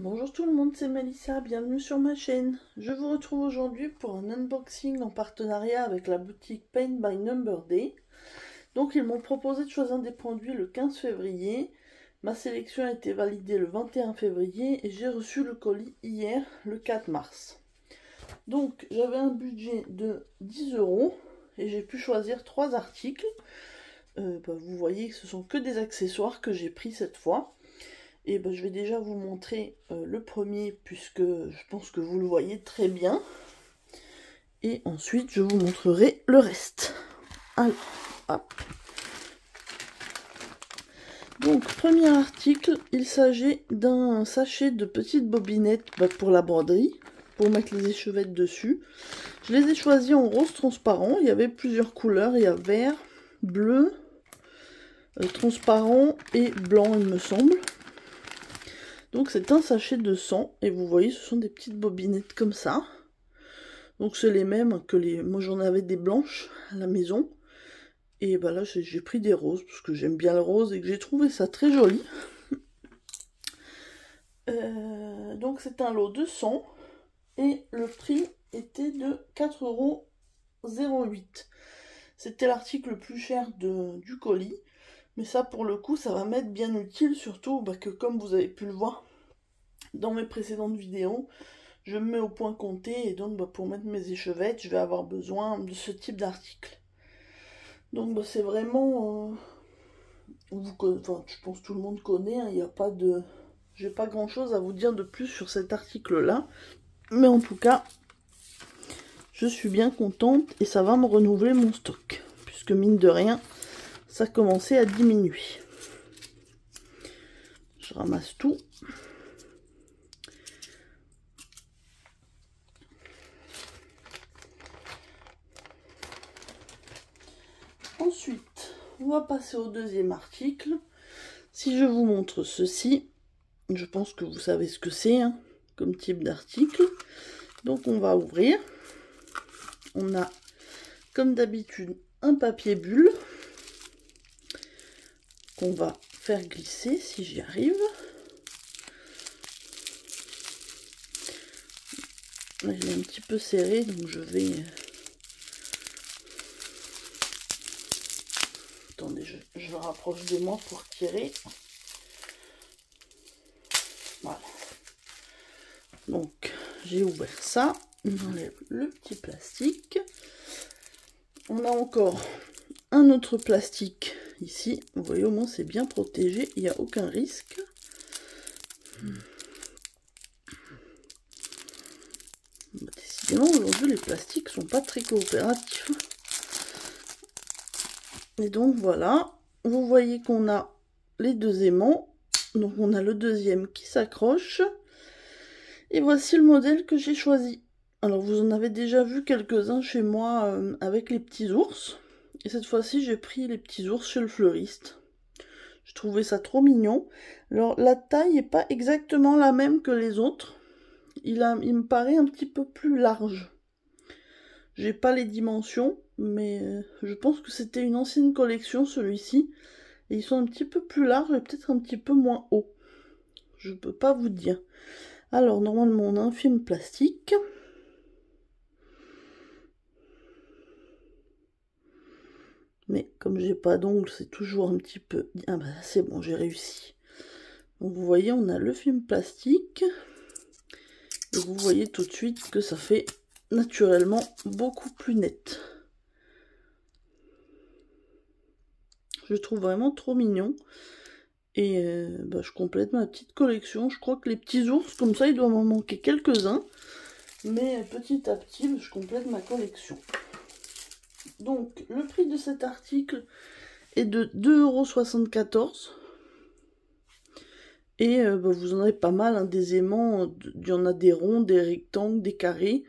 Bonjour tout le monde, c'est Melissa, bienvenue sur ma chaîne. Je vous retrouve aujourd'hui pour un unboxing en partenariat avec la boutique Paint by Number Day. Donc ils m'ont proposé de choisir des produits le 15 février. Ma sélection a été validée le 21 février et j'ai reçu le colis hier, le 4 mars. Donc j'avais un budget de 10 € et j'ai pu choisir 3 articles. Vous voyez que ce sont que des accessoires que j'ai pris cette fois. Et je vais déjà vous montrer le premier puisque je pense que vous le voyez très bien. Et ensuite je vous montrerai le reste. Alors, hop. Donc premier article, il s'agit d'un sachet de petites bobinettes pour la broderie, pour mettre les échevettes dessus. Je les ai choisis en rose transparent, il y avait plusieurs couleurs, il y a vert, bleu, transparent et blanc il me semble. Donc c'est un sachet de 100 et vous voyez ce sont des petites bobinettes comme ça. Donc c'est les mêmes que les... Moi j'en avais des blanches à la maison. Et là j'ai pris des roses parce que j'aime bien le rose et que j'ai trouvé ça très joli. Donc c'est un lot de 100 et le prix était de 4,08 €. C'était l'article le plus cher du colis. Mais ça, pour le coup, ça va m'être bien utile, surtout que comme vous avez pu le voir dans mes précédentes vidéos, je me mets au point compté et donc pour mettre mes échevettes, je vais avoir besoin de ce type d'article. Donc c'est vraiment... je pense que tout le monde connaît, il n'y a pas de... J'ai pas grand chose à vous dire de plus sur cet article-là. Mais en tout cas, je suis bien contente et ça va me renouveler mon stock. Puisque mine de rien, ça commençait à diminuer. Je ramasse tout. Ensuite, on va passer au deuxième article. Si je vous montre ceci, je pense que vous savez ce que c'est comme type d'article. Donc on va ouvrir. On a, comme d'habitude, un papier bulle qu'on va faire glisser si j'y arrive. Là, il est un petit peu serré, donc je vais... Attendez, je le rapproche de moi pour tirer. Voilà. Donc, j'ai ouvert ça. On enlève le petit plastique. On a encore un autre plastique ici. Vous voyez, au moins c'est bien protégé. Il n'y a aucun risque. Décidément, aujourd'hui, les plastiques sont pas très coopératifs. Et donc, voilà. Vous voyez qu'on a les deux aimants. Donc, on a le deuxième qui s'accroche. Et voici le modèle que j'ai choisi. Alors, vous en avez déjà vu quelques-uns chez moi avec les petits ours. Et cette fois-ci, j'ai pris les petits ours chez le fleuriste. Je trouvais ça trop mignon. Alors, la taille n'est pas exactement la même que les autres. Il me paraît un petit peu plus large. J'ai pas les dimensions, mais je pense que c'était une ancienne collection, celui-ci. Et ils sont un petit peu plus larges et peut-être un petit peu moins hauts. Je peux pas vous dire. Alors, normalement, on a un film plastique. Mais comme j'ai pas d'ongles, c'est toujours un petit peu... Ah c'est bon, j'ai réussi. Donc vous voyez, on a le film plastique. Et vous voyez tout de suite que ça fait naturellement beaucoup plus net. Je trouve vraiment trop mignon. Et je complète ma petite collection. Je crois que les petits ours, comme ça, il doit m'en manquer quelques-uns. Mais petit à petit, je complète ma collection. Donc, le prix de cet article est de 2,74 €. Et vous en avez pas mal, des aimants. Il y en a des ronds, des rectangles, des carrés.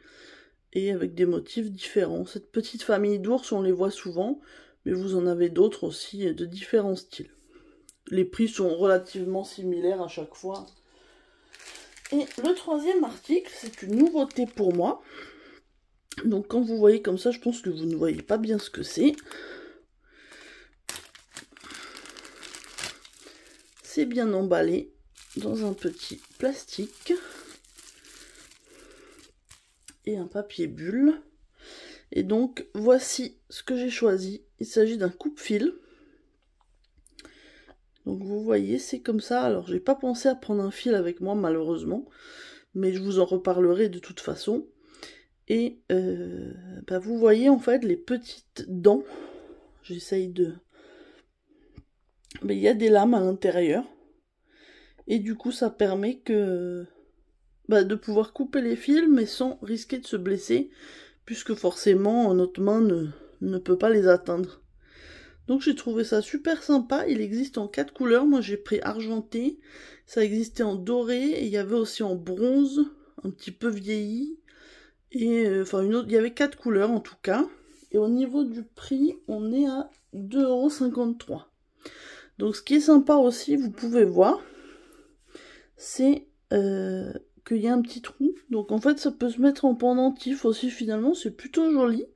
Et avec des motifs différents. Cette petite famille d'ours, on les voit souvent. Mais vous en avez d'autres aussi, de différents styles. Les prix sont relativement similaires à chaque fois. Et le troisième article, c'est une nouveauté pour moi. Donc quand vous voyez comme ça, je pense que vous ne voyez pas bien ce que c'est. C'est bien emballé. dans un petit plastique et un papier bulle. Et donc voici ce que j'ai choisi. Il s'agit d'un coupe-fil. Donc vous voyez, c'est comme ça. Alors j'ai pas pensé à prendre un fil avec moi malheureusement, mais je vous en reparlerai de toute façon. Et vous voyez en fait les petites dents. J'essaye de... Mais il y a des lames à l'intérieur. Et du coup ça permet que de pouvoir couper les fils mais sans risquer de se blesser, puisque forcément notre main ne peut pas les atteindre. Donc j'ai trouvé ça super sympa. Il existe en 4 couleurs. Moi j'ai pris argenté. Ça existait en doré. Et il y avait aussi en bronze, un petit peu vieilli. Et une autre. Il y avait 4 couleurs en tout cas. Et au niveau du prix, on est à 2,53 €. Donc ce qui est sympa aussi, vous pouvez voir, c'est qu'il y a un petit trou. Donc en fait ça peut se mettre en pendentif aussi finalement. C'est plutôt joli.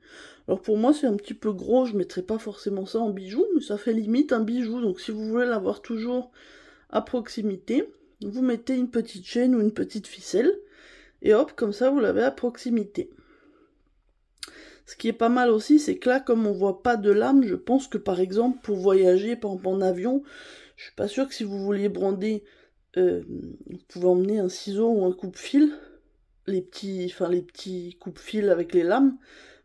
Alors pour moi c'est un petit peu gros, je ne mettrai pas forcément ça en bijou, mais ça fait limite un bijou. Donc si vous voulez l'avoir toujours à proximité, vous mettez une petite chaîne ou une petite ficelle, et hop, comme ça vous l'avez à proximité. Ce qui est pas mal aussi, c'est que là, comme on voit pas de lame, je pense que par exemple pour voyager, par exemple en avion, je suis pas sûre que si vous vouliez brander, vous pouvez emmener un ciseau ou un coupe-fil, les petits coupe-fils avec les lames.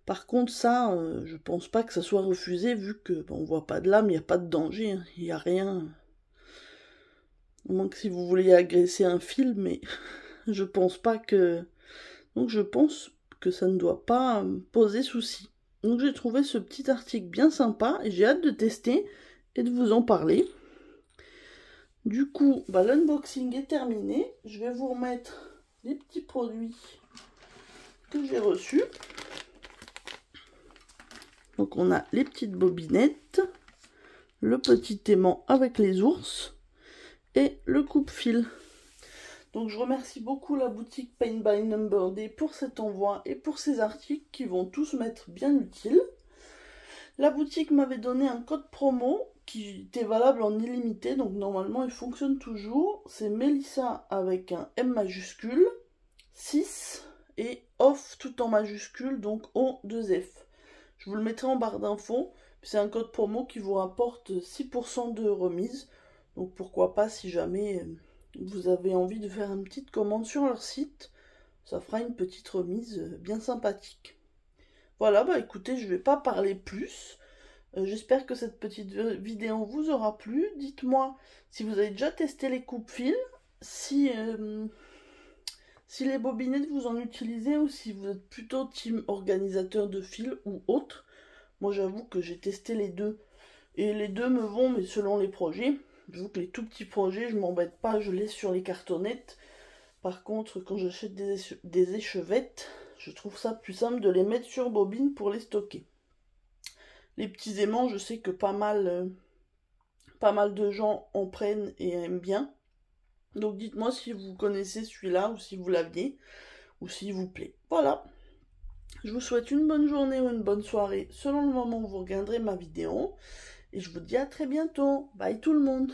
Par contre, ça, je pense pas que ça soit refusé, vu que on voit pas de lame, il n'y a pas de danger, hein, il n'y a rien. Au moins que si vous voulez agresser un fil, mais je pense pas que... Donc je pense que ça ne doit pas poser souci. Donc j'ai trouvé ce petit article bien sympa, et j'ai hâte de tester et de vous en parler. Du coup, l'unboxing est terminé. Je vais vous remettre les petits produits que j'ai reçus. Donc on a les petites bobinettes, le petit aimant avec les ours et le coupe-fil. Donc je remercie beaucoup la boutique Paint by Number Day pour cet envoi et pour ces articles qui vont tous m'être bien utiles. La boutique m'avait donné un code promo qui était valable en illimité, donc normalement il fonctionne toujours. C'est Melissa avec un M majuscule, 6 et off tout en majuscule, donc O2F. Je vous le mettrai en barre d'infos. C'est un code promo qui vous rapporte 6% de remise. Donc pourquoi pas, si jamais vous avez envie de faire une petite commande sur leur site, ça fera une petite remise bien sympathique. Voilà, écoutez, je ne vais pas parler plus. J'espère que cette petite vidéo vous aura plu. Dites-moi si vous avez déjà testé les coupe-fils, si les bobinettes vous en utilisez ou si vous êtes plutôt team organisateur de fils ou autre. Moi j'avoue que j'ai testé les deux et les deux me vont, mais selon les projets. J'avoue que les tout petits projets, je m'embête pas, je laisse sur les cartonnettes. Par contre, quand j'achète des échevettes, je trouve ça plus simple de les mettre sur bobine pour les stocker. Les petits aimants, je sais que pas mal de gens en prennent et aiment bien. Donc dites-moi si vous connaissez celui-là ou si vous l'aviez ou s'il vous plaît. Voilà. Je vous souhaite une bonne journée ou une bonne soirée selon le moment où vous regarderez ma vidéo. Et je vous dis à très bientôt. Bye tout le monde.